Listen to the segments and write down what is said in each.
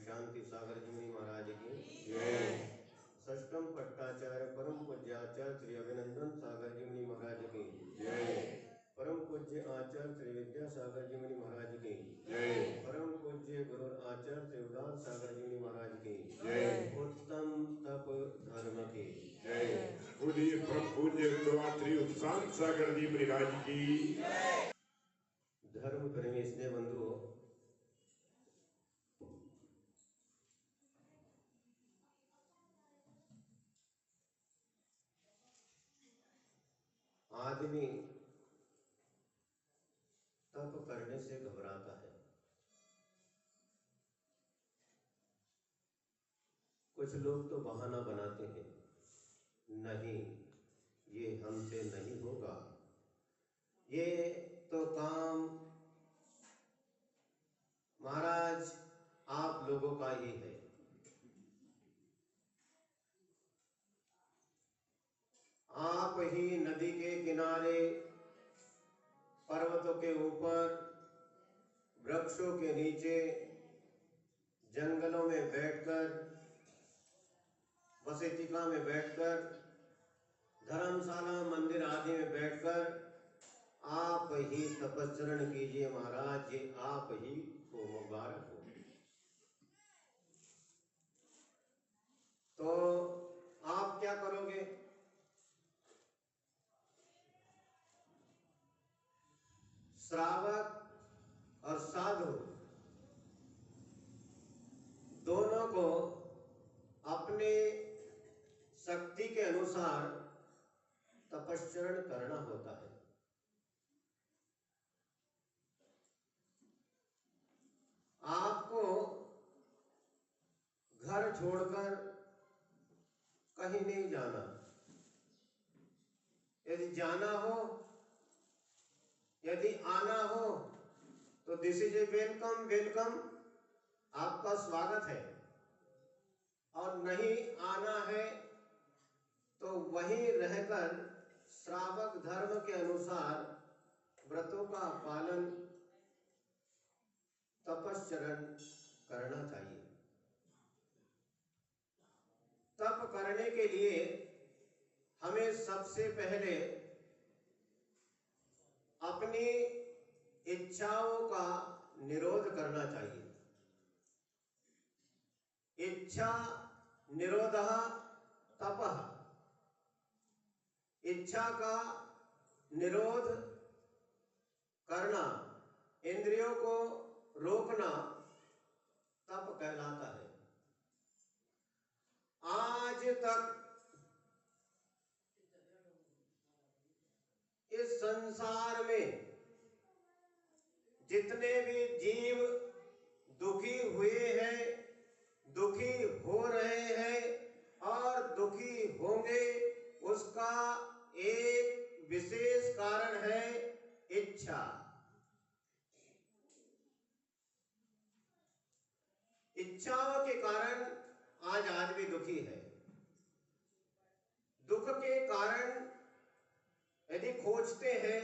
शांति सागर जी मुनि महाराज की जय। षष्ठम पट्टाचार्य परम पूज्याचार्य श्री अभिनंदन सागर जी मुनि महाराज की जय। परम पूज्य आचार्य श्री विद्यासागर जी मुनि महाराज की जय। परम पूज्य गुरु आचार्य श्री उदार सागर जी मुनि महाराज की जय। उत्तम तप धर्म की जय। बोलिए परम पूज्य श्री उत्साह सागर जी महाराज की जय। धर्म प्रेमी स्नेह बंधुओं, आदमी तप करने से घबराता है। कुछ लोग तो बहाना बनाते हैं, नहीं ये हमसे नहीं होगा, ये तो काम महाराज आप लोगों का ही है। आप ही नदी के किनारे, पर्वतों के ऊपर, वृक्षों के नीचे, जंगलों में बैठकर, वसतिका में बैठकर, धर्मशाला मंदिर आदि में बैठकर आप ही तपस्चरण कीजिए महाराज, ये आप ही को मुबारक हो। तो आप क्या करोगे? श्रावक और साधु दोनों को अपने शक्ति के अनुसार तपस्चरण करना होता है। आपको घर छोड़कर कहीं नहीं जाना। यदि जाना हो, यदि आना हो तो this is a welcome, welcome, आपका स्वागत है। और नहीं आना है तो वहीं रहकर श्रावक धर्म के अनुसार व्रतों का पालन, तपस्चरण करना चाहिए। तप करने के लिए हमें सबसे पहले अपनी इच्छाओं का निरोध करना चाहिए। इच्छा निरोधः तपः। इच्छा का निरोध करना, इंद्रियों को रोकना तप कहलाता है। आज तक इस संसार में जितने भी जीव दुखी हुए हैं, दुखी हो रहे हैं और दुखी होंगे, उसका एक विशेष कारण है इच्छा। इच्छाओं के कारण आज आदमी दुखी है। दुख के कारण यदि खोजते हैं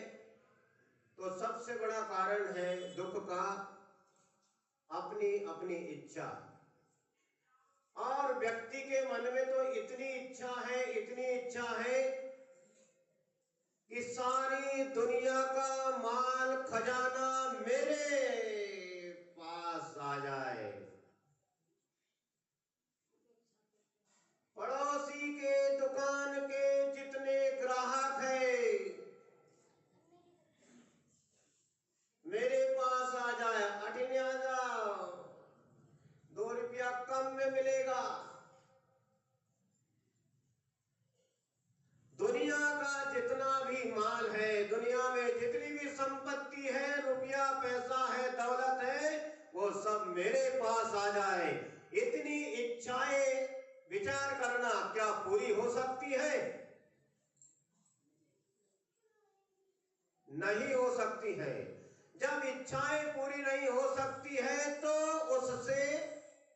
तो सबसे बड़ा कारण है दुख का अपनी अपनी इच्छा। और व्यक्ति के मन में तो इतनी इच्छा है, इतनी इच्छा है कि सारी दुनिया का माल खजाना मेरे पास आ जाए, पड़ोसी के दुकान के जितने ग्राहक हैं मेरे पास आ जाए, अटिने आ जाओ, 2 रुपया कम में मिलेगा। दुनिया का जितना भी माल है, दुनिया में जितनी भी संपत्ति है, रुपया पैसा है, दौलत है, वो सब मेरे पास आ जाए। इतनी इच्छाएं विचार करना क्या पूरी हो सकती है? नहीं हो सकती है। जब इच्छाएं पूरी नहीं हो सकती है तो उससे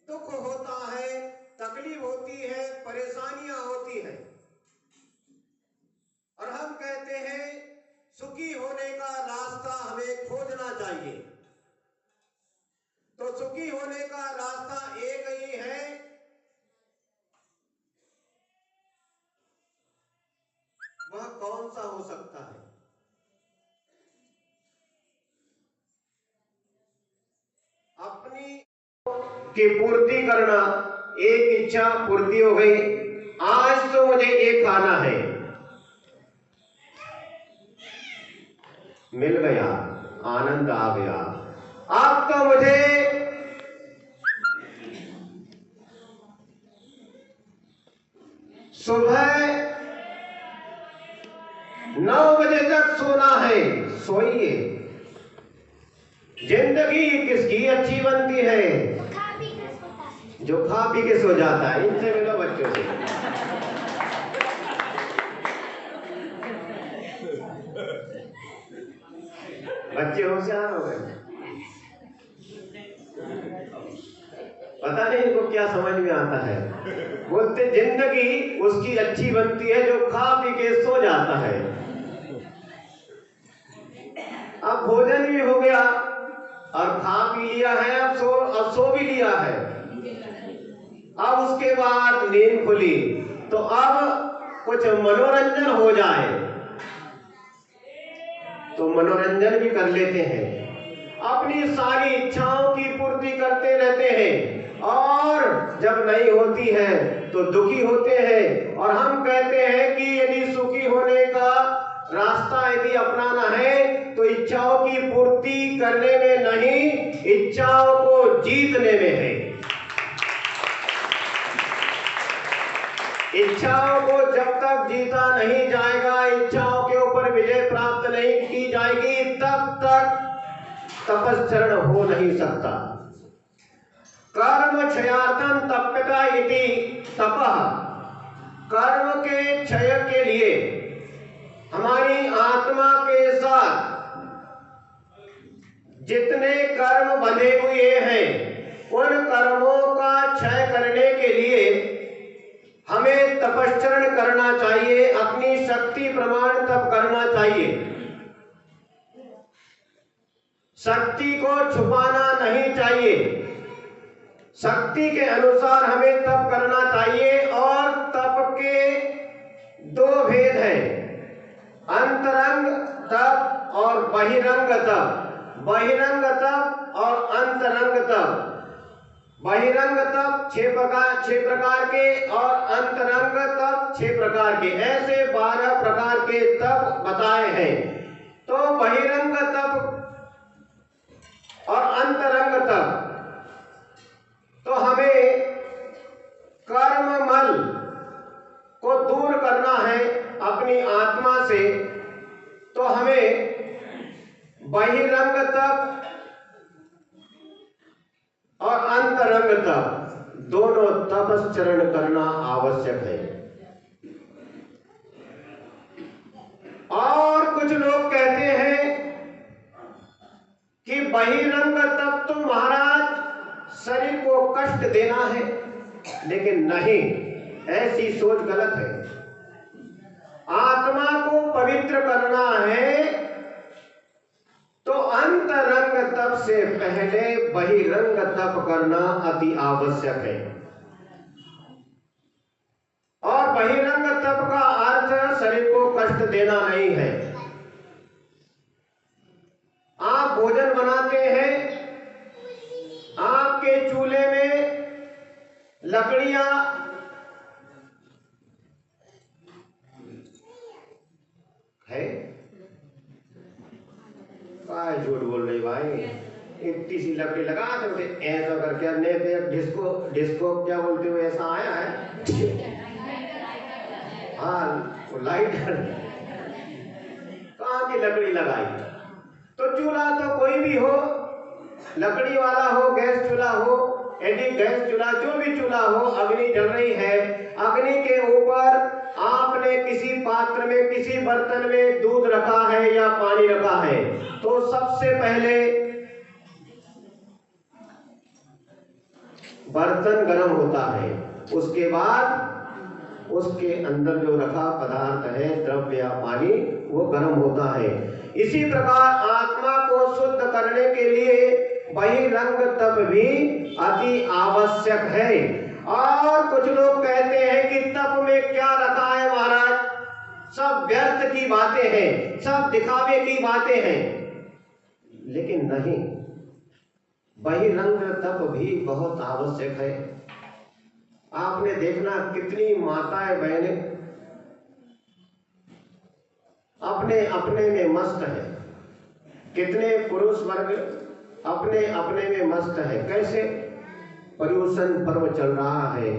दुख होता है, तकलीफ होती है, परेशानियां होती हैं। और हम कहते हैं सुखी होने का रास्ता हमें खोजना चाहिए। तो सुखी होने का रास्ता एक वह कौन सा हो सकता है? अपनी की पूर्ति करना, एक इच्छा पूर्ति हो गई, आज तो मुझे ये खाना है, मिल गया, आनंद आ गया। अब तो मुझे सुबह 9 बजे तक सोना है, सोइए। जिंदगी किसकी अच्छी बनती है? जो खा पी के सो जाता है। इनसे मिलो बच्चों से। बच्चे होशियार हो गए, पता नहीं इनको क्या समझ में आता है। बोलते जिंदगी उसकी अच्छी बनती है जो खा पी के सो जाता है। अब भोजन भी हो गया और खा पी लिया है, अब सो भी लिया है। अब उसके बाद नींद खुली तो अब कुछ मनोरंजन हो जाए तो मनोरंजन भी कर लेते हैं, अपनी सारी इच्छाओं की पूर्ति करते रहते हैं, और जब नहीं होती है तो दुखी होते हैं। और हम कहते हैं कि यदि सुखी होने का रास्ता यदि अपनाना है तो इच्छाओं की पूर्ति करने में नहीं, इच्छाओं को जीतने में है। इच्छाओं को जब तक जीता नहीं जाएगा, इच्छाओं के ऊपर विजय प्राप्त नहीं की जाएगी, तब तक तपश्चरण हो नहीं सकता। कर्म क्षयार्थम तप्यता इति तपः। कर्म के क्षय के लिए हमारी आत्मा के साथ जितने कर्म बंधे हुए हैं, उन कर्मों का क्षय करने के लिए हमें तपश्चरण करना चाहिए, अपनी शक्ति प्रमाण तप करना चाहिए। शक्ति को छुपाना नहीं चाहिए, शक्ति के अनुसार हमें तप करना चाहिए। और तप के दो भेद हैं, अंतरंग तप और बहिरंग तप। बहिरंग तप और अंतरंग तप। बहिरंग तप 6 प्रकार के और अंतरंग तप 6 प्रकार के, ऐसे 12 प्रकार के तप बताए हैं। तो बहिरंग तप और अंतरंग तप, तो हमें कर्ममल को दूर करना है अपनी आत्मा से, तो हमें बहिरंग तप और अंतरंग तप दोनों तपश्चरण करना आवश्यक है। और कुछ लोग कहते हैं कि बहिरंग तप तो महाराज शरीर को कष्ट देना है, लेकिन नहीं, ऐसी सोच गलत है। आत्मा को पवित्र करना है तो अंतरंग तप से पहले बहिरंग तप करना अति आवश्यक है। और बहिरंग तप का अर्थ शरीर को कष्ट देना नहीं है। आप भोजन बनाते हैं, आपके चूल्हे में लकड़ियां है, काय झूठ बोल रही भाई, इतनी सी लकड़ी लगा दो ऐसा करके, नहीं डिस्को क्या बोलते हुए ऐसा आया है। हाँ, वो लाइट कहाँ की लकड़ी लगाई? तो चूल्हा तो कोई भी हो, लकड़ी वाला हो, गैस चूल्हा हो, यदि गैस चूल्हा जो भी चूल्हा हो, अग्नि जल रही है, अग्नि के ऊपर आपने किसी पात्र में, किसी बर्तन में दूध रखा है या पानी रखा है, तो सबसे पहले बर्तन गर्म होता है, उसके बाद उसके अंदर जो रखा पदार्थ है, द्रव्य या पानी, वो गर्म होता है। इसी प्रकार आत्मा को शुद्ध करने के लिए बहिरंग तप भी अति आवश्यक है। और कुछ लोग कहते हैं कि तप में क्या रखा है महाराज? सब व्यर्थ की बातें हैं, सब दिखावे की बातें हैं। लेकिन नहीं, बहिरंग तप भी बहुत आवश्यक है। आपने देखना कितनी माताएं बहनें अपने अपने में मस्त है, कितने पुरुष वर्ग अपने अपने में मस्त है। कैसे? पर्युषण पर्व चल रहा है,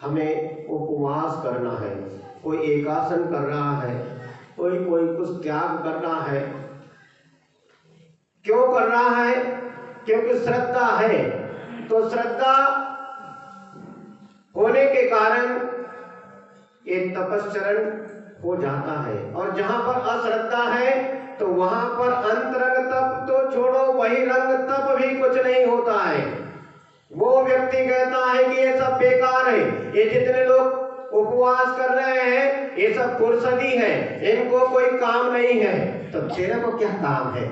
हमें उपवास करना है, कोई एकासन कर रहा है, कोई कुछ त्याग कर रहा है। क्यों कर रहा है? क्योंकि श्रद्धा है। तो श्रद्धा होने के कारण एक तपश्चरण हो जाता है। और जहां पर अश्रद्धा है तो वहां पर अंतरंग तप तो छोड़ो, बहिरंग तप भी कुछ नहीं होता है। वो व्यक्ति कहता है कि ये सब बेकार है, ये जितने लोग उपवास कर रहे हैं ये सब फुर्सती है, इनको कोई काम नहीं है। तो तेरे को क्या काम है?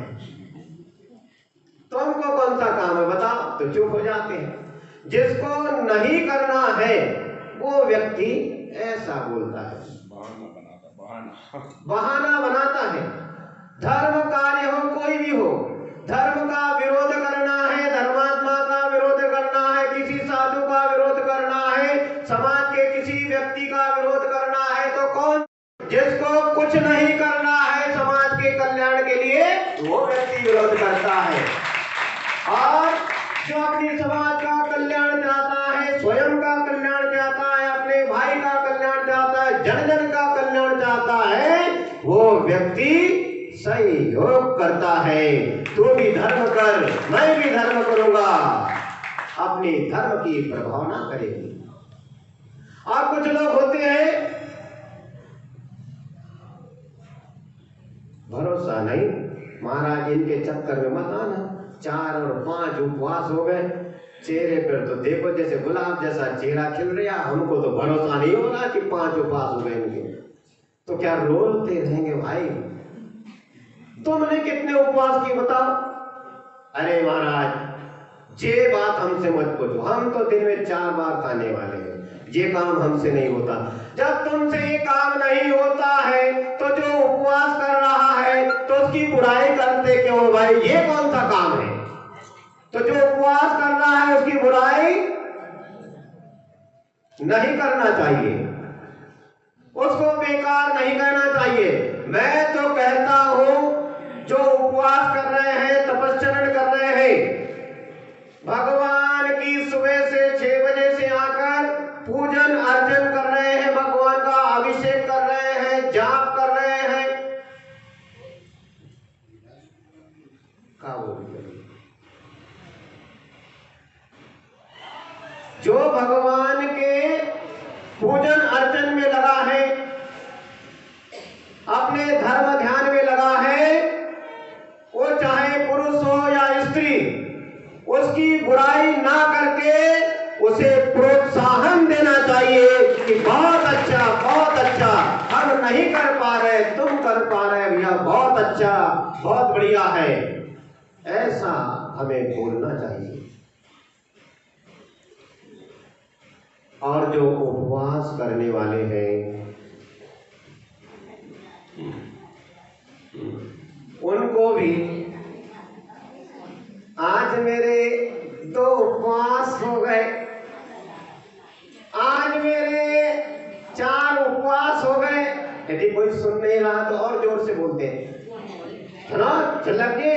तुमको कौन सा काम है बताओ? तो चुप हो जाते हैं। जिसको नहीं करना है वो व्यक्ति ऐसा बोलता है, बहाना बनाता है। धर्म कार्य हो कोई भी हो, धर्म का विरोध करना है, धर्मात्मा का विरोध करना है, किसी साधु का विरोध करना है, समाज के किसी व्यक्ति का विरोध करना है, तो कौन? जिसको कुछ नहीं करना है समाज के कल्याण के लिए वो व्यक्ति विरोध करता है। और जो अपनी समाज का कल्याण चाहता है, स्वयं का कल्याण चाहता है, अपने भाई का कल्याण चाहता है, जन जन का कल्याण चाहता है, वो व्यक्ति सहयोग करता है। तू भी धर्म कर, मैं भी धर्म करूंगा, अपने धर्म की प्रभावना करेंगे। और कुछ लोग होते हैं भरोसा नहीं, महाराज इनके चक्कर में मत आना, 4 और 5 उपवास हो गए, चेहरे पर तो देखो जैसे गुलाब जैसा चेहरा खिल रहा, हमको तो भरोसा नहीं हो रहा कि 5 उपवास हो गए इनके। तो क्या रोते रहेंगे भाई? तुमने कितने उपवास किए बताओ? अरे महाराज ये बात हमसे मत पूछो, हम तो दिन में 4 बार खाने वाले हैं, ये काम हमसे नहीं होता। जब तुमसे ये काम नहीं होता है तो जो उपवास कर रहा है तो उसकी बुराई करते क्यों भाई? ये कौन सा काम है? तो जो उपवास कर रहा है उसकी बुराई नहीं करना चाहिए, उसको बेकार नहीं कहना चाहिए। मैं तो कहता हूं जो उपवास कर रहे हैं, तपश्चरण कर रहे हैं, भगवान की सुबह से 6 बजे से आकर पूजन अर्चन कर रहे हैं, भगवान का अभिषेक कर रहे हैं, जाप कर रहे हैं, जो भगवान के पूजन अर्चन में लगा है, अपने धर्म ध्यान में लगा है, वो चाहे पुरुष हो या स्त्री, उसकी बुराई ना करके उसे प्रोत्साहन देना चाहिए कि बहुत अच्छा, हम नहीं कर पा रहे, तुम कर पा रहे भैया, बहुत अच्छा, बहुत बढ़िया है, ऐसा हमें बोलना चाहिए। और जो उपवास करने वाले हैं उनको भी, आज मेरे 2 उपवास हो गए, आज मेरे 4 उपवास हो गए। यदि कोई सुन नहीं रहा तो और जोर से बोलते हैं, है ना? चलक के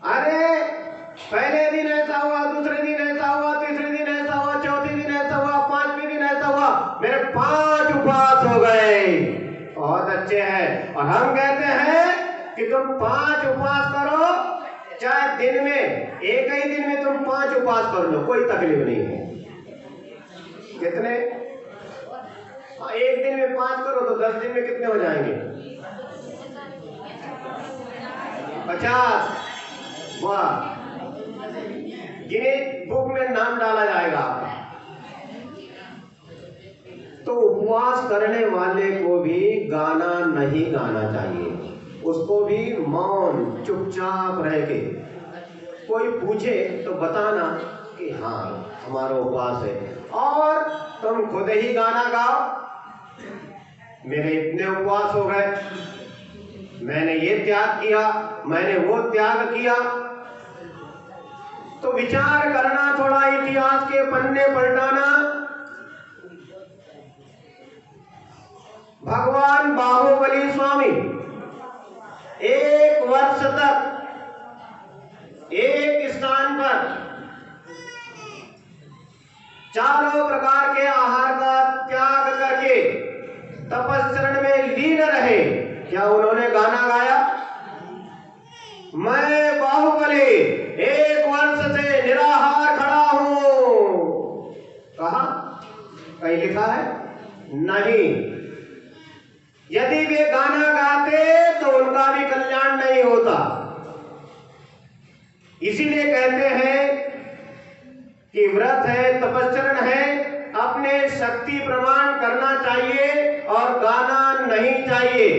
अरे पहले दिन ऐसा हुआ, दूसरे दिन ऐसा हुआ, तीसरे दिन ऐसा हुआ, चौथे दिन ऐसा हुआ, 5वें दिन ऐसा हुआ, मेरे 5 उपवास हो गए। बहुत अच्छे हैं। और हम कहते हैं कि तुम 5 उपवास करो, चाहे दिन में एक ही दिन में तुम 5 उपवास कर लो, कोई तकलीफ नहीं है। कितने? एक दिन में 5 करो तो 10 दिन में कितने हो जाएंगे? 50। वाह, गिनीज बुक में नाम डाला जाएगा। तो उपवास करने वाले को भी गाना नहीं गाना चाहिए, उसको भी मौन चुपचाप रह के, कोई पूछे तो बताना कि कि हाँ हमारा उपवास है, और तुम खुद ही गाना गाओ मेरे इतने उपवास हो गए, मैंने ये त्याग किया, मैंने वो त्याग किया। तो विचार करना, थोड़ा इतिहास के पन्ने पलटाना। भगवान बाहुबली स्वामी 1 वर्ष तक एक स्थान पर चारों प्रकार के आहार का त्याग करके तपस्चरण में लीन रहे। क्या उन्होंने गाना गाया? मैं बाहुबली 1 वर्ष से निराहार खड़ा हूं, कहा? कहीं लिखा है? नहीं। यदि वे गाना गाते तो उनका भी कल्याण नहीं होता। इसीलिए कहते हैं कि व्रत है, तपस्चरण है, अपने शक्ति प्रमाण करना चाहिए और गाना नहीं चाहिए।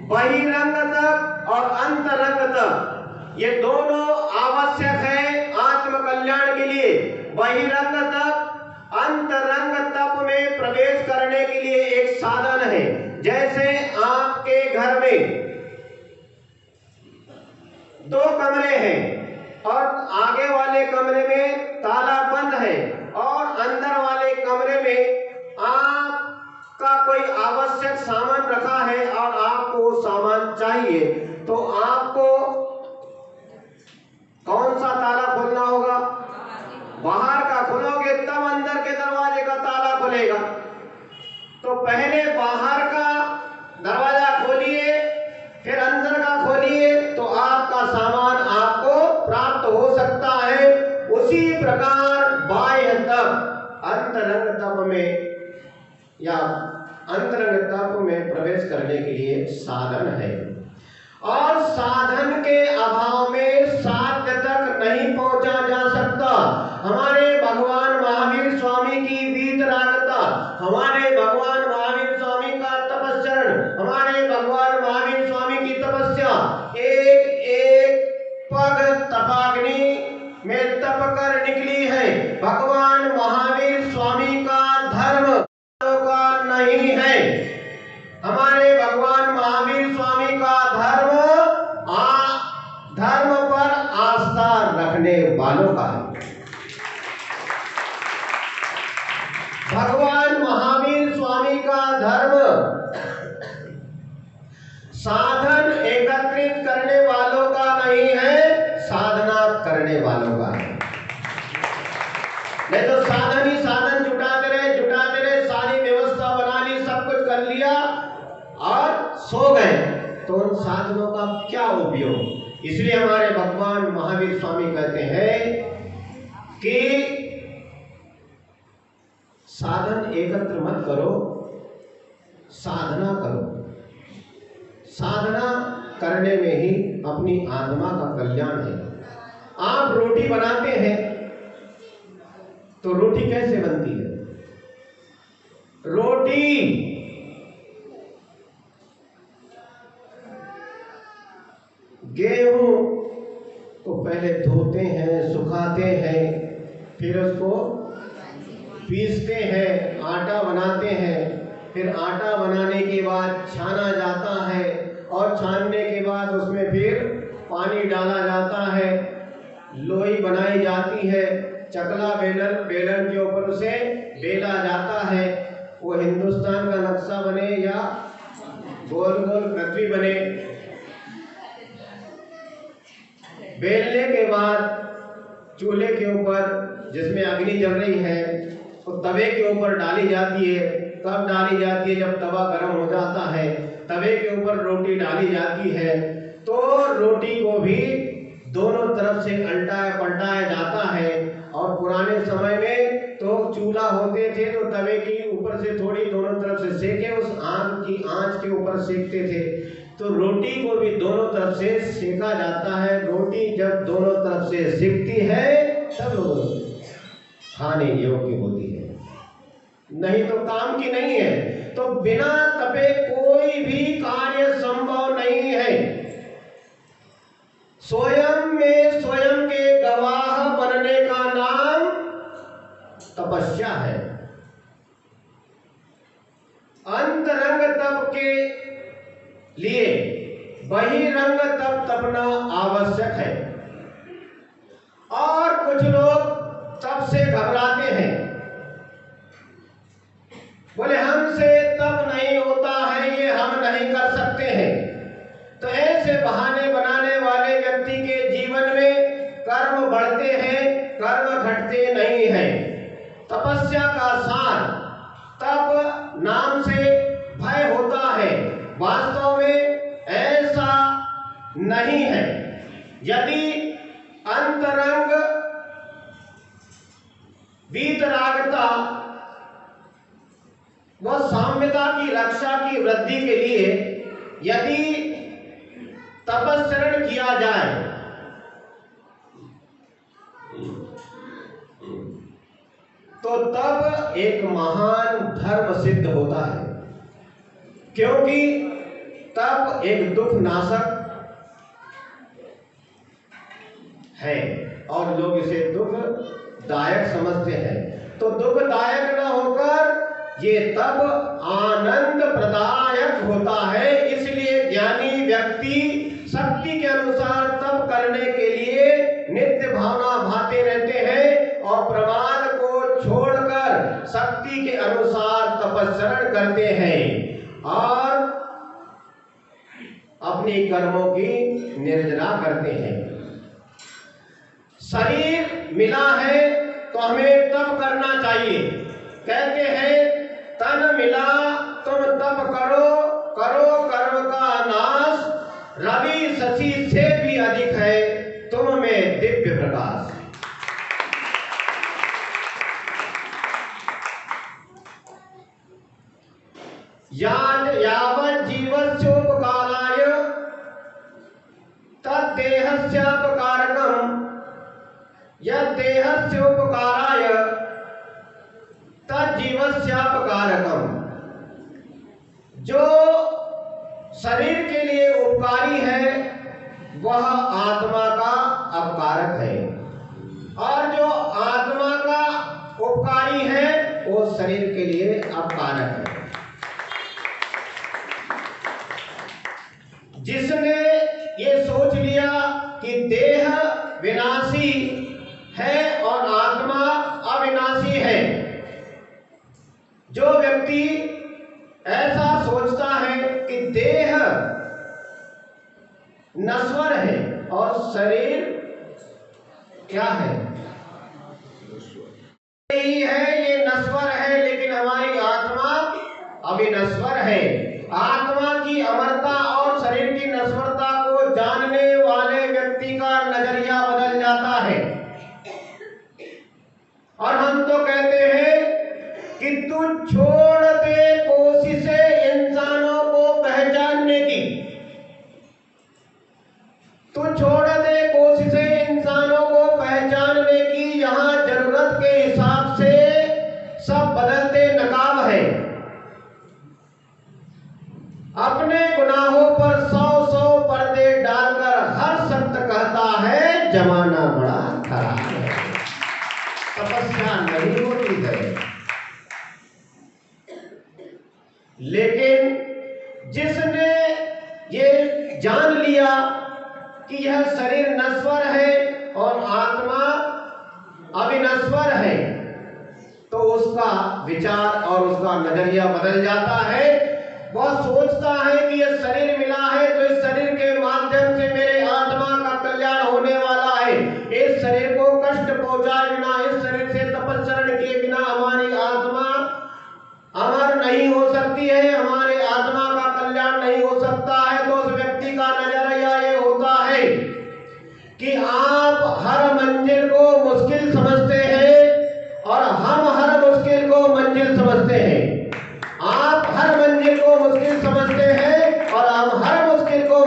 बहिरंग तप और अंतरंग तप ये दोनों आवश्यक है आत्म कल्याण के लिए। बहिरंग तप अंतरंग तप में प्रवेश करने के लिए एक साधन है। जैसे आपके घर में 2 कमरे हैं और आगे वाले कमरे में ताला बंद है और अंदर वाले कमरे में आपका कोई आवश्यक सामान रखा है और आपको वो सामान चाहिए, तो आपको कौन सा ताला खोलना होगा? बाहर का खोलोगे तब अंदर के दरवाजे का ताला खुलेगा। तो पहले बाहर का दरवाजा खोलिए, फिर अंदर का खोलिए, तो आपका सामान आपको प्राप्त हो सकता है। उसी प्रकार बाह्य तप अंतरंग तप में या अंतरंग तप में प्रवेश करने के लिए साधन है, और साधन के अभाव में साध्य तक नहीं पहुंचा जा सकता। हमारे भगवान महावीर स्वामी की वीतरागता, हमारे भगवान महावीर स्वामी का तपस्चरण, हमारे भगवान महावीर स्वामी की तपस्या एक एक पग तपाग्नि में तप कर निकली है। भगवान महावीर स्वामी का धर्म का नहीं है। हमारे भगवान महावीर स्वामी का धर्म धर्म पर आस्था रखने वालों का है। भगवान महावीर स्वामी का धर्म साधन एकत्रित करने वालों का नहीं है, साधना करने वालों का है। नहीं तो साधन ही साधन जुटाते रहे, सारी व्यवस्था बना ली, सब कुछ कर लिया और सो गए, तो उन साधनों का क्या उपयोग? इसलिए हमारे भगवान महावीर स्वामी कहते हैं कि साधन एकत्र मत करो, साधना करो। साधना करने में ही अपनी आत्मा का कल्याण है। आप रोटी बनाते हैं तो रोटी कैसे बनती है? रोटी गेहूं को पहले धोते हैं, सुखाते हैं, फिर उसको पीसते हैं, आटा बनाते हैं, फिर आटा बनाने के बाद छाना जाता है और छानने के बाद उसमें फिर पानी डाला जाता है, लोई बनाई जाती है, चकला बेलन के ऊपर उसे बेला जाता है। वो हिंदुस्तान का नक्शा बने या गोल गोल पृथ्वी बने, बेलने के बाद चूल्हे के ऊपर जिसमें अग्नि जल रही है तो तवे के ऊपर डाली जाती है। कब डाली जाती है? जब तवा गर्म हो जाता है, तवे के ऊपर रोटी डाली जाती है। तो रोटी को भी दोनों तरफ से उल्टाया पलटाया जाता है। और पुराने समय में तो चूल्हा होते थे तो तवे की ऊपर से थोड़ी दोनों तरफ से सेके, उस आग की आंच के ऊपर सेकते थे। तो रोटी को भी दोनों तरफ से सेका जाता है। रोटी जब दोनों तरफ से सिकती है तब खाने योग्य होती है, नहीं तो काम की नहीं है। तो बिना तपे कोई भी कार्य संभव नहीं है। स्वयं में स्वयं के वही रंग तप तपना आवश्यक है। और कुछ लोग तप से घबराते हैं, बोले हमसे तप नहीं होता है, ये हम नहीं कर सकते हैं। तो ऐसे बहाने बनाने वाले व्यक्ति के जीवन में कर्म बढ़ते हैं, कर्म घटते नहीं हैं। तपस्या का सार तप नाम से भय होता है, वास्तव में ऐसा नहीं है। यदि अंतरंग वीतरागता व साम्यता की रक्षा की वृद्धि के लिए यदि तपस्सरण किया जाए तो तब एक महान धर्म सिद्ध होता है, क्योंकि तप एक दुख नाशक है और लोग इसे दुखदायक समझते हैं। तो दुखदायक न होकर ये तप आनंद प्रदायक होता है। इसलिए ज्ञानी व्यक्ति शक्ति के अनुसार तप करने के लिए नित्य भावना भाते रहते हैं और प्रमाद को छोड़कर शक्ति के अनुसार तपस्सरण करते हैं और अपने कर्मों की निर्जना करते हैं। शरीर मिला है तो हमें तप करना चाहिए। कहते हैं तन मिला तुम तप करो, करो कर्म का नाश, रवि शशि से भी अधिक है तुम में दिव्य प्रकाश। यावत् जीवस्योपकाराय तद्देहस्योपकारकम् यद्देहस्योपकाराय तज्जीवस्योपकारकम्। जो शरीर के लिए उपकारी है वह आत्मा का अपकारक है, और जो आत्मा का उपकारी है वो शरीर के लिए अपकारक है। जिसने ये सोच लिया कि देह विनाशी है और आत्मा अविनाशी है, जो व्यक्ति ऐसा सोचता है कि देह नश्वर है और शरीर क्या है, यही है, ये नश्वर है, लेकिन हमारी आत्मा अविनश्वर है। आत्मा की अमरता और शरीर की नश्वरता को जानने वाले व्यक्ति का नजरिया बदल जाता है। और हम तो कहते हैं कि तू छोड़ दे कोशिशें इंसानों को पहचानने की, तू छोड़ दे कोशिशें इंसानों को पहचानने की। यहाँ जरूरत के हिसाब से सब बदलते नकाब है। अपने गुनाहों पर 100 पर्दे डालकर हर संत कहता है जमाना बड़ा खराब है, तपस्या नहीं होती है। लेकिन जिसने ये जान लिया कि यह शरीर नश्वर है और आत्मा अविनश्वर है, तो उसका विचार और उसका नजरिया बदल जाता है। वह सोचता है कि यह शरीर मिला है तो इस शरीर के माध्यम से मेरे आत्मा का कल्याण होने वाला है। इस शरीर को कष्ट पहुंचाए बिना, इस शरीर से तपस्सरण किए बिना हमारी आत्मा अमर नहीं हो सकती है, हमारे आत्मा का कल्याण नहीं हो सकता है। तो उस व्यक्ति का नजरिया ये होता है कि आप हर मंजिल को मुश्किल समझते हैं और हम हर मुश्किल को मंजिल समझते हैं। आप हर मंजिल को मुश्किल समझते हैं और हम हर मुश्किल को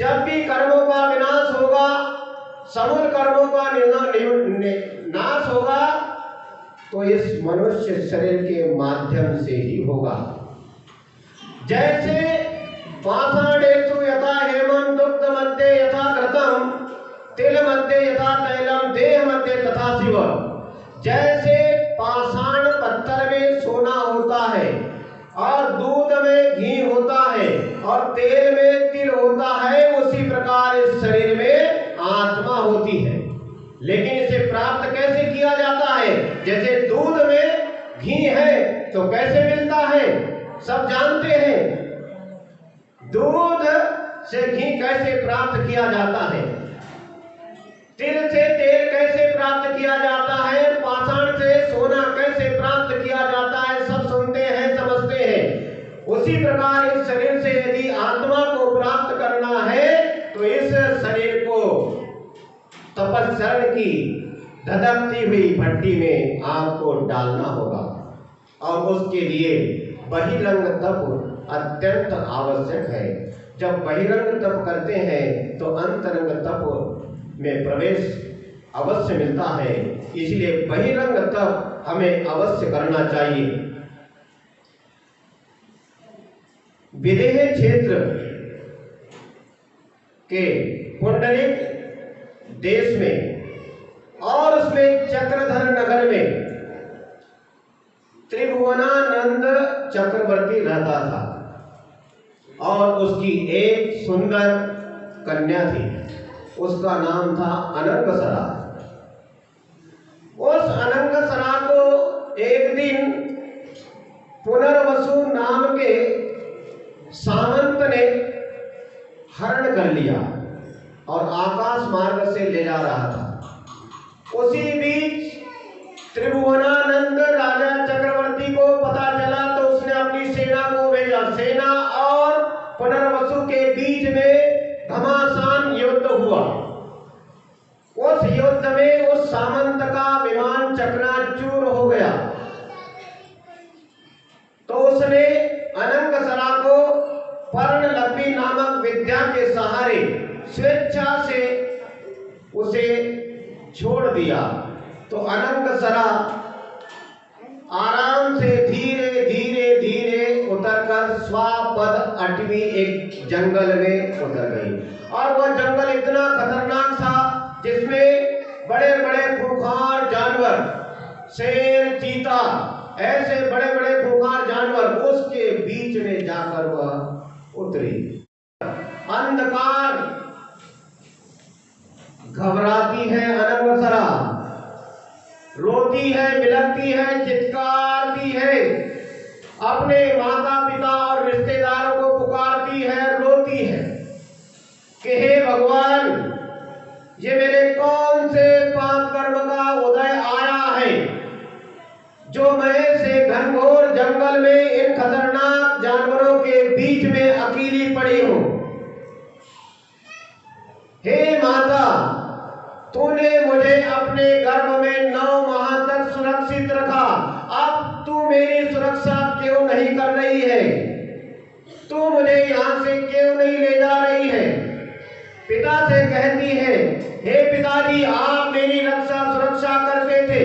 जब भी कर्मों का विनाश होगा, समूल कर्मों का नाश होगा, तो इस मनुष्य शरीर के माध्यम से ही होगा। जैसे पाषाणेषु यथा हेमं दुग्ध मध्ये यथा घृतम तिल मध्ये यथा तैलम देह मध्ये तथा शिव। जैसे पाषाण पत्थर में सोना होता है और दूध में घी होता है और तेल में तिल होता है, उसी प्रकार इस शरीर में आत्मा होती है। लेकिन इसे प्राप्त कैसे किया जाता है? जैसे दूध में घी है तो कैसे मिलता है, सब जानते हैं। दूध से घी कैसे प्राप्त किया जाता है, तिल से तेल कैसे प्राप्त किया जाता है, पाषाण से सोना कैसे प्राप्त किया जाता है, सब सुनते हैं, समझते हैं। उसी प्रकार इस शरीर से यदि आत्मा को प्राप्त करना है तो इस शरीर को तपस्या की धधकती हुई भट्टी में आग को डालना होगा और उसके लिए बहिरंग तप अत्यंत आवश्यक है। जब बहिरंग तप करते हैं तो अंतरंग तप में प्रवेश अवश्य मिलता है, इसलिए बहिरंग तप हमें अवश्य करना चाहिए। विदेह क्षेत्र के पुंडलिक देश में और उसमें चक्रधर नगर में त्रिभुवनानंद चक्रवर्ती रहता था और उसकी एक सुंदर कन्या थी, उसका नाम था अनंगसरा। उस अनंगसरा को एक दिन पुनर्वसु नाम के सामंत ने हरण कर लिया और आकाश मार्ग से ले जा रहा था। उसी बीच त्रिभुवनानंद राजा चक्रवर्ती को पता चला तो उसने अपनी सेना को भेजा। सेना और पुनर्वसु के बीच में घमासान युद्ध हुआ। उस युद्ध में उस सामंत का विमान चकनाचूर हो गया तो उसने अनंगसरा को पर्णलब्बी नामक विद्या के सहारे स्वेच्छा से उसे छोड़ दिया। तो अनंगसरा आराम से धीरे धीरे धीरे उतरकर स्वापद अटवी एक जंगल में उतर गई और वह जंगल इतना खतरनाक था जिसमें बड़े बड़े खूंखार जानवर, शेर, चीता, ऐसे बड़े बड़े खूंखार जानवर, उसके बीच में जाकर वह उतरी। अंधकार, घबराती है अनंगसरा, रोती है, बिलखती है, चित्कारती है, अपने माता पिता और रिश्तेदारों को पुकारती है, रोती है कि हे भगवान, ये मेरे कौन से पाप कर्म का उदय आया है जो मैं से घनघोर जंगल में इन खतरनाक जानवरों के बीच में अकेली पड़ी हूं। हे माता, तूने मुझे अपने गर्भ में 9 माह तक सुरक्षित रखा, अब तू मेरी सुरक्षा क्यों नहीं कर रही है? तू मुझे यहाँ से क्यों नहीं ले जा रही है? पिता से कहती है, हे पिताजी, आप मेरी रक्षा सुरक्षा करते थे,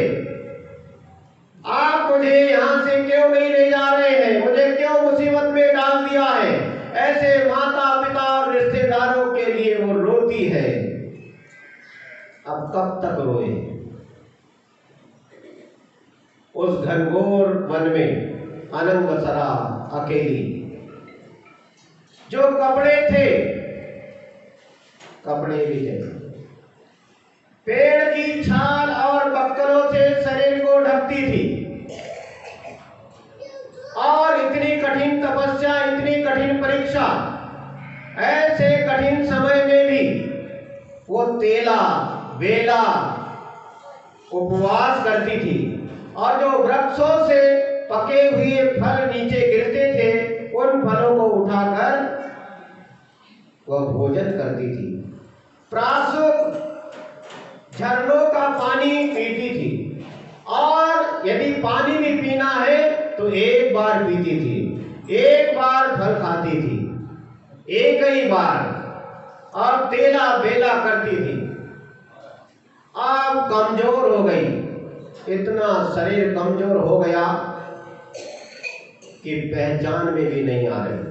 आप मुझे यहाँ से क्यों नहीं ले जा रहे हैं? मुझे क्यों मुसीबत में डाल दिया है? ऐसे माता पिता और रिश्तेदारों के लिए वो रोती है। अब कब तक रोए? उस घनघोर वन में अनंगसरा अकेली, जो कपड़े थे, कपड़े भी है, पेड़ की छाल और बक्कलों से शरीर को ढकती थी और इतनी कठिन तपस्या, इतनी कठिन परीक्षा, ऐसे कठिन समय में भी वो तेला बेला उपवास करती थी और जो वृक्षों से पके हुए फल नीचे गिरते थे उन फलों को उठाकर वह भोजन करती थी। प्रासुक झरनों का पानी पीती थी और यदि पानी भी पीना है तो एक बार पीती थी, एक बार फल खाती थी, एक ही बार। और तेला बेला करती थी, अब कमजोर हो गई। इतना शरीर कमजोर हो गया कि पहचान में भी नहीं आ रही।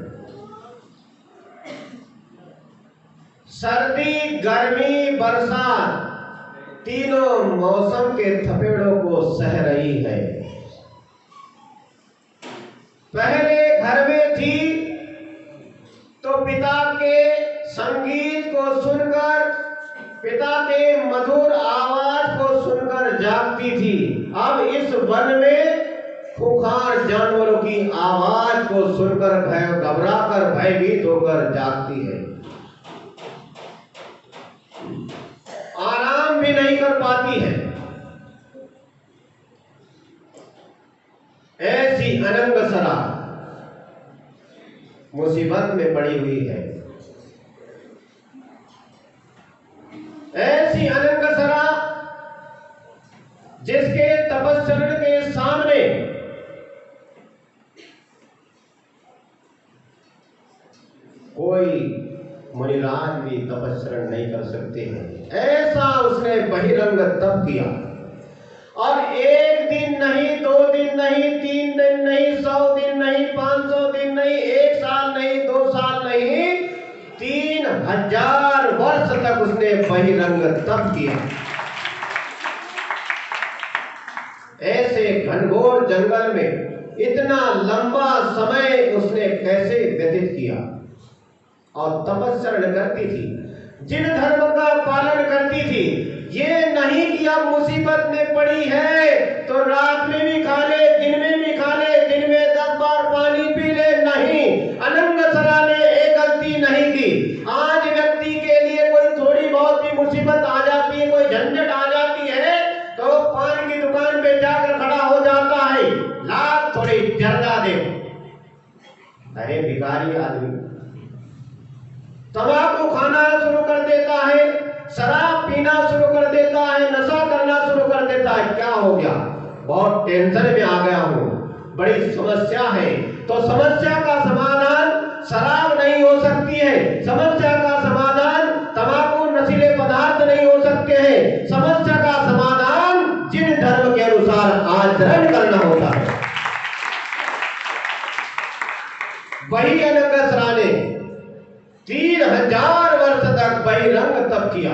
सर्दी, गर्मी, बरसात तीनों मौसम के थपेड़ों को सह रही है। पहले घर में थी तो पिता के संगीत को सुनकर, पिता के मधुर आवाज को सुनकर जागती थी। अब इस वन में खूंखार जानवरों की आवाज को सुनकर घबराकर भयभीत होकर जागती है। आराम भी नहीं कर पाती है। ऐसी अनंगसरा मुसीबत में पड़ी हुई है। ऐसी अनंगसरा जिसके तपस्चरण के सामने कोई मुनिराज भी तपस्चरण नहीं कर सकते हैं। ऐसा उसने बहिरंग तप किया। और एक दिन नहीं, 2 दिन नहीं, 3 दिन नहीं, 100 दिन नहीं, 500 दिन नहीं, 1 साल नहीं, 2 साल नहीं, 3000 वर्ष तक उसने बहिरंग तप किया। ऐसे घनघोर जंगल में इतना लंबा समय उसने कैसे व्यतीत किया? और तपस्चरण करती थी, जिन धर्म का पालन करती थी। ये नहीं कि अब मुसीबत में पड़ी है तो रात में भी खा ले, दिन में भी खा ले, दिन में 10 बार पानी पी ले। नहीं, अनंगसरा ने एक गलती नहीं की। आज व्यक्ति के लिए कोई थोड़ी बहुत भी मुसीबत आ जाती है, कोई झंझट आ जाती है, तो पान की दुकान पे जाकर खड़ा हो जाता है, लाख थोड़ी जर्दा दे। अरे भिखारी आदमी तंबाकू खाना शुरू कर देता है, शराब पीना शुरू कर देता है, नशा करना शुरू कर देता है। क्या हो गया? बहुत टेंशन में आ गया हूं, बड़ी समस्या है। तो समस्या का समाधान शराब नहीं हो सकती है, समस्या का समाधान तंबाकू नशीले पदार्थ नहीं हो सकते हैं। समस्या का समाधान जिन धर्म के अनुसार आचरण करना होता है। वही अनंगसरा ने 3000 वर्ष तक बहिरंग तप किया।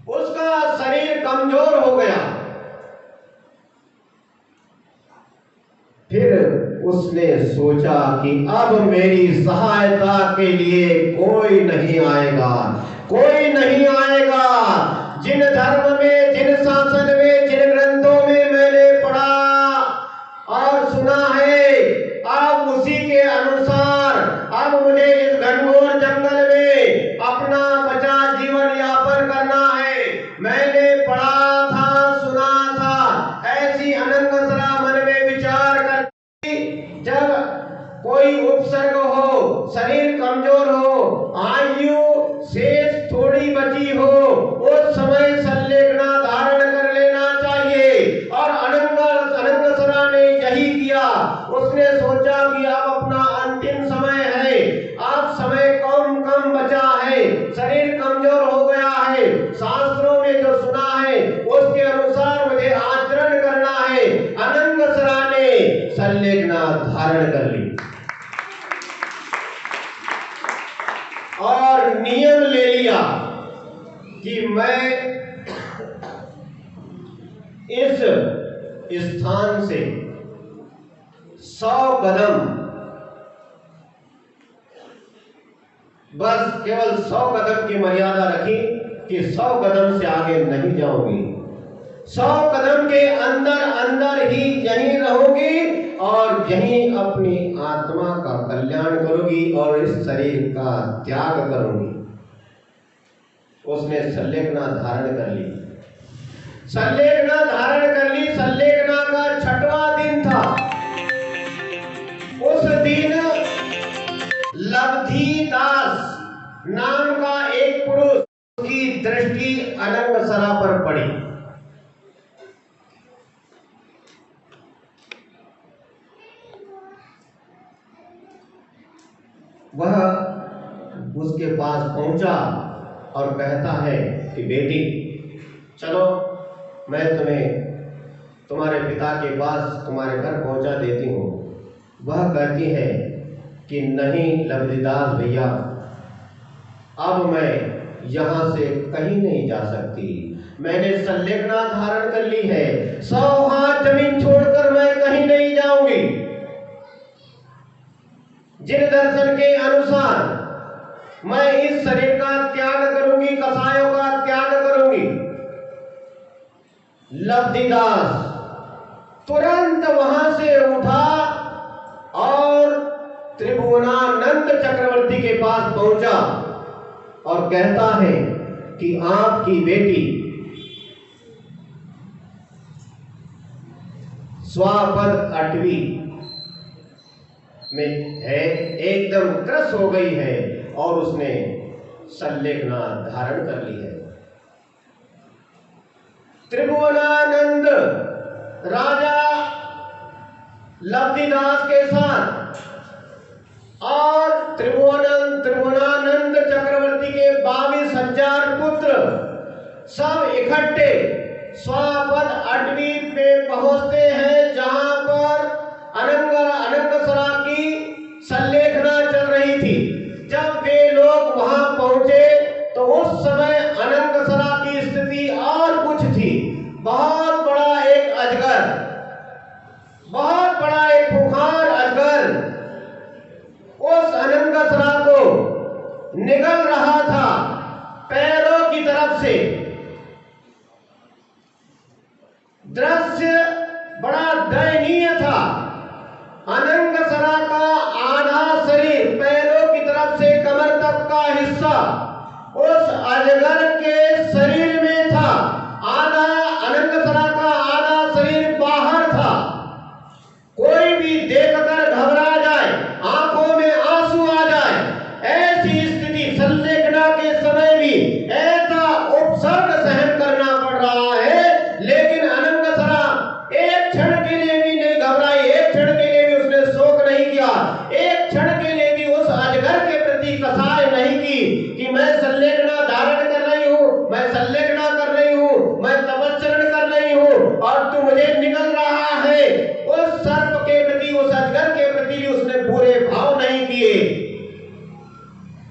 उसका शरीर कमजोर हो गया। फिर उसने सोचा कि अब मेरी सहायता के लिए कोई नहीं आएगा, कोई नहीं आएगा। जिन धर्म में, जिन शासन में, जिन ग्रंथों में मैंने पढ़ा और सुना है, अब उसी के अनुसार अब मुझे इस घनघोर जंगल में अपना बचा जीवन यापन करना है। मैंने पढ़ा था, सुना था। ऐसी अनंगसरा मन में विचार करती, जब कोई उपसर्ग हो, शरीर कमजोर हो, आयु शेष थोड़ी बची हो, उस समय संलेखना धारण कर लेना चाहिए। और अनंगसरा ने यही किया। उसने सोचा कि अब अपना अंतिम समय है, अब समय कम बचा है, शरीर कमजोर हो गया है, शास्त्रों में जो सुना है उसके अनुसार मुझे आचरण करना है। अनंगसरा ने संलेखना धारण कर ली और नियम ले लिया कि मैं इस स्थान से 100 कदम, बस केवल 100 कदम की मर्यादा रखी कि 100 कदम से आगे नहीं जाऊंगी। 100 कदम के अंदर अंदर ही यहीं रहूंगी और यहीं अपनी आत्मा का कल्याण करूंगी और इस शरीर का त्याग करूंगी। उसने संलेखना धारण कर ली। संलेखना धारण कर ली। संलेखना का 6वां दिन था। उस दिन लब्धिदास नाम का एक पुरुष की दृष्टि अनंगसरा पर पड़ी। वह उसके पास पहुंचा और कहता है कि बेटी चलो, मैं तुम्हें तुम्हारे पिता के पास तुम्हारे घर पहुंचा देती हूँ। वह कहती है कि नहीं लवलीदास भैया, अब मैं यहाँ से कहीं नहीं जा सकती। मैंने संलेखना धारण कर ली है, 100 हाथ जमीन छोड़कर मैं कहीं नहीं जाऊंगी। जिन दर्शन के अनुसार मैं इस शरीर का त्याग करूंगी, कसायों का त्याग करूंगी। लब्धिदास तुरंत वहां से उठा और त्रिभुवनानंद चक्रवर्ती के पास पहुंचा और कहता है कि आपकी बेटी स्वापद 8वीं में है, एकदम ग्रस्त हो गई है और उसने संलेखना धारण कर ली है। त्रिभुवनानंद राजा लब्धिदास के साथ और त्रिभुवनानंद चक्रवर्ती के 22,000 पुत्र सब इकट्ठे स्वापद 8वीं पे पहुंचते हैं, जहां पर अनंगसरा की संलेखना चल रही थी। जब वे लोग वहां पहुंचे तो उस समय अनंगसरा की स्थिति और कुछ थी। बहुत बड़ा एक अजगर, बहुत बड़ा एक खूंखार अजगर उस अनंगसरा को निगल रहा था पैरों की तरफ से। दृश्य बड़ा दयनीय था। अनंगसरा का आधा शरीर पैरों की तरफ से कमर तक का हिस्सा उस अजगर के शरीर में था, आधा अनंगसरा का आधा शरीर बाहर था। कोई भी देखकर घबरा जाए, आंखों में आंसू आ जाए, ऐसी स्थिति संलेखना के समय भी ऐसा उपसर्ग सहन करना पड़ रहा है। लेकिन अनंगसरा एक क्षण के लिए भी नहीं घबराई, एक क्षण के लिए भी उसने शोक नहीं किया, एक क्षण के लिए भी उस अजगर के प्रति कसाय नहीं की कि मैं संलेखना धारण कर रही हूँ, मैं संलेखना कर रही हूँ, मैं तपस्चरण कर रही हूँ और तू मुझे निगल रहा है। उस सर्प के प्रति, उस अजगर के प्रति भी उसने बुरे भाव नहीं किए,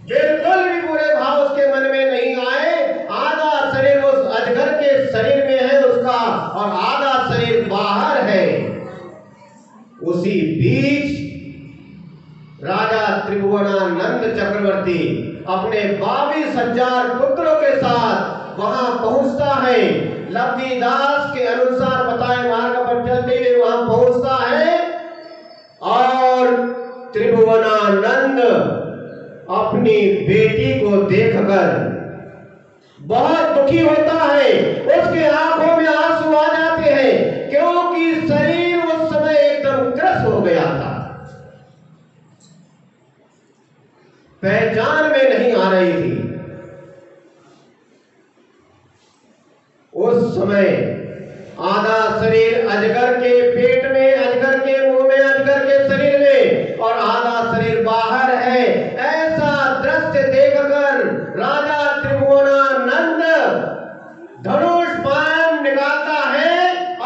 बिल्कुल भी बुरे भाव उसके मन में नहीं आए। आधा शरीर उस अजगर के शरीर में है उसका और आधा शरीर बाहर है। उसी बीच राजा त्रिभुवनानंद चक्रवर्ती अपने 22,000 पुत्रों के साथ वहां पहुंचता है। लब्धिदास के अनुसार बताए मार्ग पर चलते हुए वहां पहुंचता है और त्रिभुवनानंद अपनी बेटी को देखकर बहुत दुखी होता है। उसके आंखों में आंसू आ जाते हैं क्योंकि शरीर उस समय एकदम ग्रस्त हो गया था, पहचान में नहीं आ रही थी। उस समय आधा शरीर अजगर के पेट में, अजगर के मुंह में, अजगर के शरीर में और आधा शरीर बाहर है। ऐसा दृश्य देखकर राजा त्रिभुवनानंद धनुष बाण निकालता है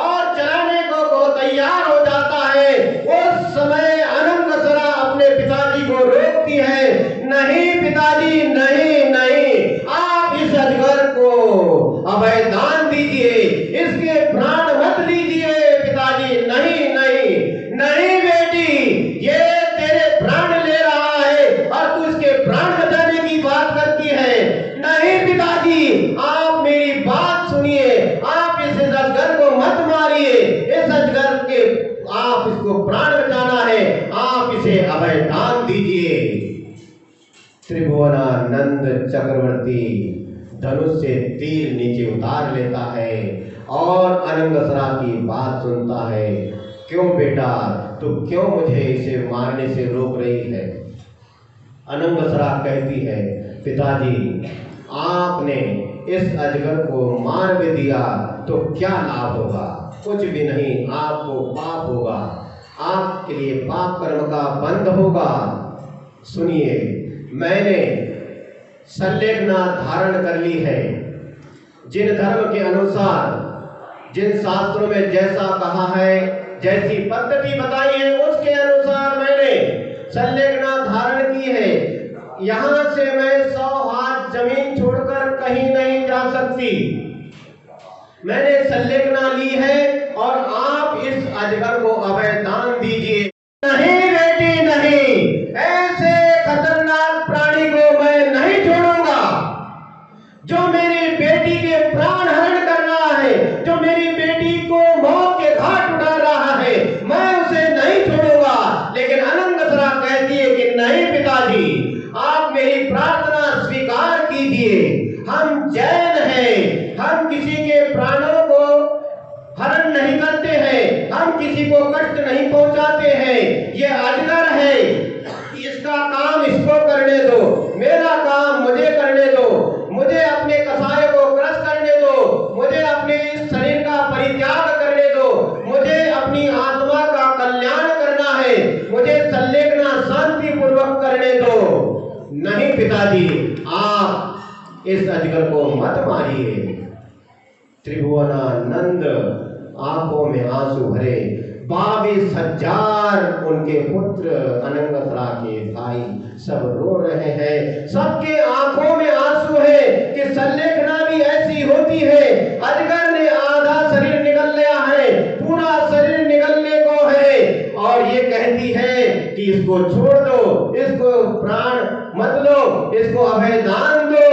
और चलाने को तैयार हो जाता है। उस समय अनंगसरा अपने पिताजी को रोकती है, नहीं पिताजी, नहीं नहीं, आप इस अजगर को अभय दान दीजिए, इसके प्राण मत लीजिए पिताजी। नहीं नहीं नहीं बेटी, ये तेरे प्राण ले रहा है और तू इसके प्राण बचाने की बात करती है। नहीं पिताजी, आप मेरी बात सुनिए, आप इस अजगर को मत मारिए, इस अजगर के आप इसको प्राण बचाना है, आप इसे अभय दान दीजिए। त्रिभुवनानंद चक्रवर्ती धनुष से तीर नीचे उतार लेता है और अनंगसरा की बात सुनता है। क्यों बेटा, तू क्यों मुझे इसे मारने से रोक रही है? अनंगसरा कहती है, पिताजी, आपने इस अजगर को मार भी दिया तो क्या लाभ होगा? कुछ भी नहीं, आपको पाप होगा, आपके लिए पाप कर्म का बंध होगा। सुनिए, मैंने संलग्ना धारण कर ली है। जिन धर्म के अनुसार, जिन शास्त्रों में जैसा कहा है, जैसी पद्धति बताई है, उसके अनुसार मैंने संलग्ना धारण की है। यहां से मैं 100 हाथ जमीन छोड़कर कहीं नहीं जा सकती। मैंने संलग्ना ली है और आप इस अजगर को अभय दान दीजिए। नहीं बेटी नहीं, ऐसे खतरनाक प्राणी को मैं नहीं छोड़ूंगा। जो मेरी बेटी के प्राण हरण कर रहा है, जो मेरी बेटी को मौत के घाट उड़ा रहा है, मैं उसे नहीं छोड़ूंगा। लेकिन अनंगसरा कहती है कि नहीं पिताजी, आप मेरी प्रार्थना स्वीकार कीजिए। हम जैन हैं, हम किसी के प्राणों को हरण नहीं करते हैं, हम किसी को कष्ट नहीं पहुंचाते हैं। ये अजगर है, इसका काम इसको करने दो, मेरा काम मुझे करने दो। मुझे अपने कसाय को क्रश करने दो, मुझे अपने शरीर का परित्याग करने दो, मुझे अपनी आत्मा का कल्याण करना है, मुझे संलग्ना शांति पूर्वक करने दो। नहीं पिताजी, आप इस अजगर को मत मारिए। त्रिभुवनानंद आंखों में आंसू भरे। 22,000 उनके पुत्र अनंगसरा के भाई सब रो रहे हैं। सबके आंखों में आंसू है कि संलेखना भी ऐसी होती है। अजगर ने आधा शरीर निकल लिया है, पूरा शरीर निकलने को है, और ये कहती है कि इसको छोड़ दो, इसको प्राण मत लो, इसको अभय दान दो।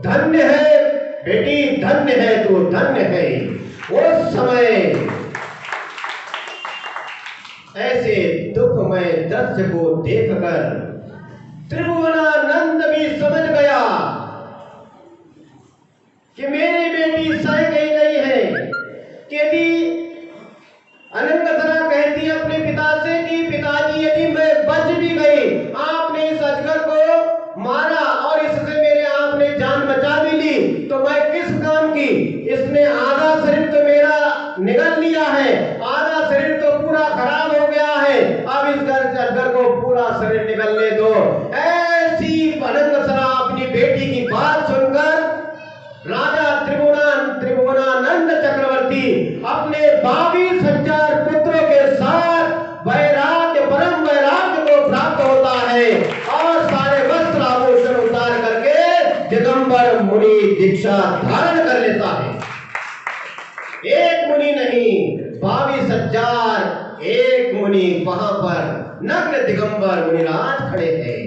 धन्य है बेटी, धन्य है तू, धन्य है। उस समय ऐसे दुखमय दृश्य को देखकर त्रिभुवनानंद भी समझ गया कि मेरी बेटी सह गई नहीं है। कि यदि अनंगसरा कहती अपने पिता से कि पिताजी, यदि मैं बच भी गई, आपने इस अजगर को मारा और इससे मेरे आपने जान बचा भी ली, तो मैं किस काम की? इसने आधा शरीर तो मेरा निगल लिया है, आधा शरीर तो पूरा खराब हो गया है, अब इस अजगर को पूरा शरीर निगलने दो। ऐसी अनंगसरा अपनी बेटी की बात सुनकर राजा त्रिभुवनानंद चक्रवर्ती अपने 22,000 पुत्रों के साथ वैराग्य, परम वैराग्य को प्राप्त होता है और सारे वस्त्र आभूषण उतार करके दिगंबर मुनि दीक्षा धारण कर लेता है। एक मुनि नहीं, 22,000 एक मुनि वहां पर नग्न दिगंबर मुनिराज खड़े हैं।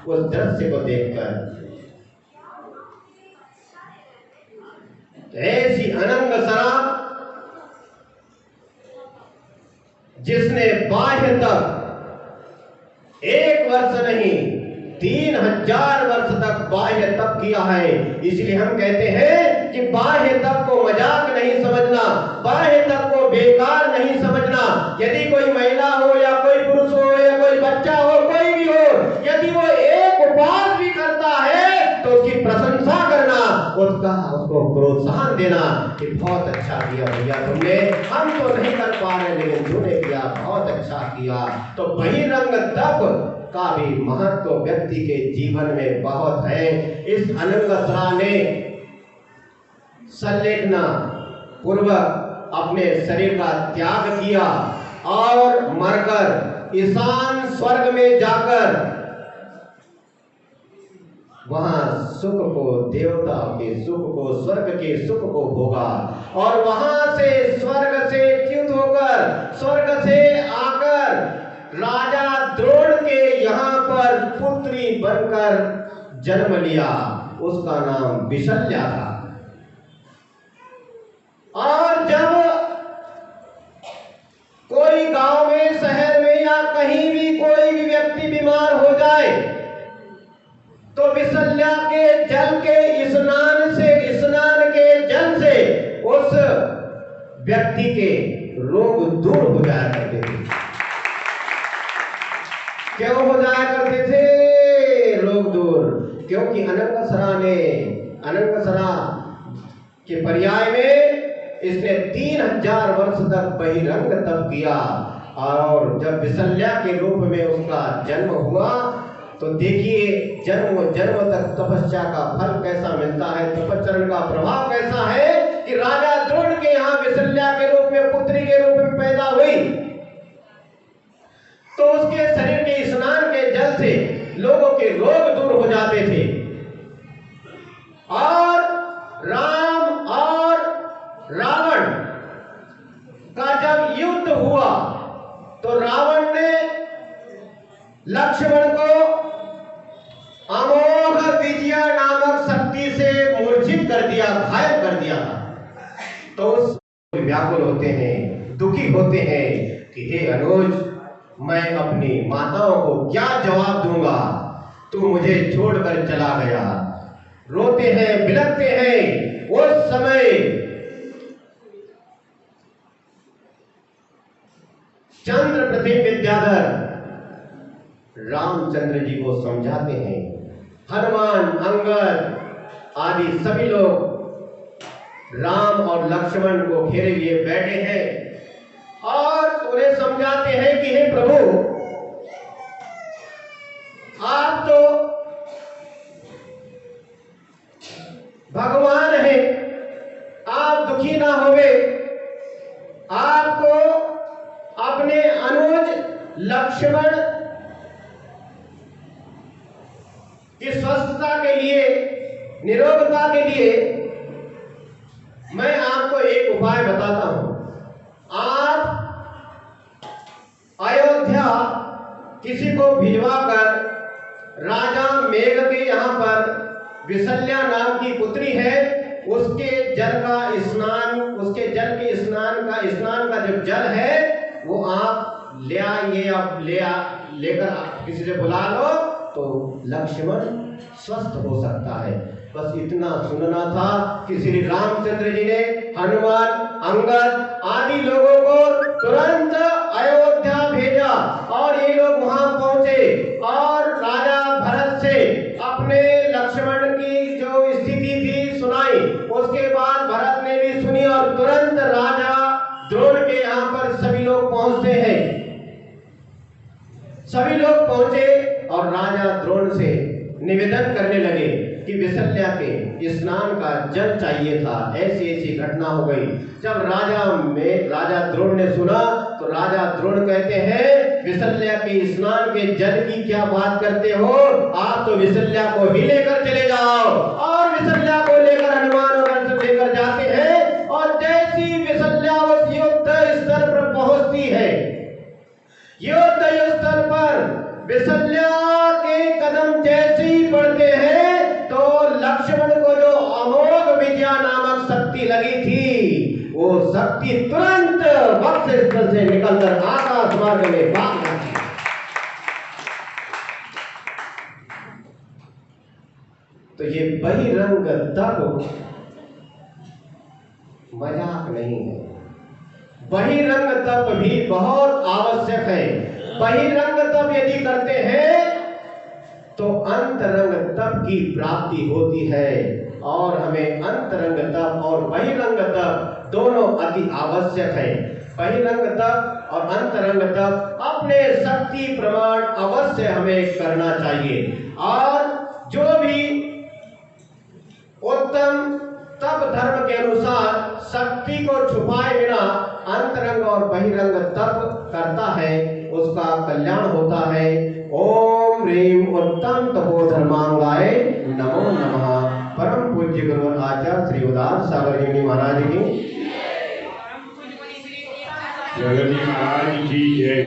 उस दृश्य को देखकर ऐसी अनंगसरा जिसने बाह्य तप 1 वर्ष नहीं 3,000 वर्ष तक बाह्य तप किया है। इसलिए हम कहते हैं कि बाह्य तप को मजाक नहीं समझना, बाह्य तप को बेकार नहीं समझना। यदि कोई महिला हो या कोई पुरुष हो या कोई बच्चा हो, कोई भी हो, यदि वो एक उपवास भी करता है तो उसकी प्रशंसा करना, उसको प्रोत्साहन देना कि बहुत अच्छा किया भैया तुमने, हम तो नहीं कर पा रहे लेकिन तूने किया, बहुत अच्छा किया। तो बहिरंग तप का भी महत्व व्यक्ति के जीवन में बहुत है। इस अनंगसरा ने संलेखना पूर्वक अपने शरीर का त्याग किया और मरकर ईशान स्वर्ग में जाकर वहां सुख को, देवता के सुख को, स्वर्ग के सुख को भोगा और वहां से स्वर्ग से च्युत होकर, स्वर्ग से आकर राजा द्रोण के यहाँ पर पुत्री बनकर जन्म लिया। उसका नाम विशल्या था। और जब कोई गांव में, शहर में या कहीं भी कोई भी व्यक्ति बीमार हो जाए तो विशल्या के जल के स्नान के जल से उस व्यक्ति के रोग दूर हो जाया करते थे। क्यों हो जाया करते थे रोग दूर? क्योंकि अनंगसरा के पर्याय में इसने 3,000 वर्ष तक बहिरंग तप किया और जब विशल्या के रूप में उसका जन्म हुआ तो देखिए जन्म जन्म तक तपस्या का फल कैसा मिलता है, तपचरण का प्रभाव कैसा है कि राजा द्रोण के यहाँ विशल्या के रूप में, पुत्री के रूप में पैदा हुई, तो उसके शरीर के स्नान के जल से लोगों के रोग दूर हो जाते थे। और राम और रावण का जब युद्ध हुआ तो रावण ने लक्ष्मण को अमोघ विजया नामक शक्ति से मूर्छित कर दिया, घायल कर दिया। तो उस व्याकुल होते हैं, दुखी होते हैं कि हे अनुज, मैं अपनी माताओं को क्या जवाब दूंगा, तू मुझे छोड़कर चला गया। रोते हैं, बिलखते हैं। उस समय चंद्रप्रति विद्याधर रामचंद्र जी को समझाते हैं। हनुमान, अंगद आदि सभी लोग राम और लक्ष्मण को घेरे लिए बैठे हैं और उन्हें समझाते हैं कि हे प्रभु, आप तो भगवान हैं, आप दुखी ना होवे, आपको अपने अनुज लक्ष्मण की स्वस्थता के लिए, निरोगता के लिए मैं आपको एक उपाय बताता हूं। आप अयोध्या किसी को भिजवाकर राजा मेघ के यहां पर विशल्या नाम की पुत्री है, उसके जल का स्नान, उसके जल के स्नान का जो जल है वो आप ले आइए, आप लेकर किसी से बुला लो तो लक्ष्मण स्वस्थ हो सकता है। बस इतना सुनना था कि श्री रामचंद्र जी ने हनुमान, अंगद आदि लोगों को तुरंत अयोध्या भेजा और ये लोग वहां पहुंचे और राजा भरत से अपने लक्ष्मण की जो स्थिति थी सुनाई। उसके बाद भरत ने भी सुनी और तुरंत राजा द्रोण के यहाँ पर सभी लोग पहुंचते हैं। सभी लोग पहुंचे और राजा द्रोण से निवेदन करने लगे कि विशल्या के स्नान का जल चाहिए था, ऐसी ऐसी घटना हो गई। जब राजा द्रोण ने सुना तो राजा द्रोण कहते हैं, विशल्या के स्नान के जल की क्या बात करते हो, आप तो विशल्या को ही लेकर चले जाओ। और विशल्या को लेकर हनुमान और लेकर जाते हैं और जैसी विशल्या उस युद्ध स्थल पर पहुंचती है, युद्ध स्थल पर विशल्या के कदम जैसे ही पड़ते हैं तो लक्ष्मण को जो अमोघ विजया नामक शक्ति लगी थी, वो शक्ति तुरंत वक्ष स्थल से निकलकर आकाश मार्ग में भाग जाती है। तो ये बहिरंग तप मजाक नहीं है, बहिरंग तप भी बहुत आवश्यक है। बहिरंग तप यदि करते हैं तो अंतरंग तप की प्राप्ति होती है और हमें अंतरंग तप और बहिरंग तप दोनों अति आवश्यक है। बहिरंग तप और अंतरंग तप अपने शक्ति प्रमाण अवश्य हमें करना चाहिए। और जो भी उत्तम तप धर्म के अनुसार शक्ति को छुपाए बिना अंतरंग और बहिरंग तप करता है, उसका कल्याण होता है। ओम ह्रीं उत्तम तपो धर्मांगाय नमो नमः। परम पूज्य गुरु आचार्य श्री उदार सागर जी महाराज की महाराज की जय।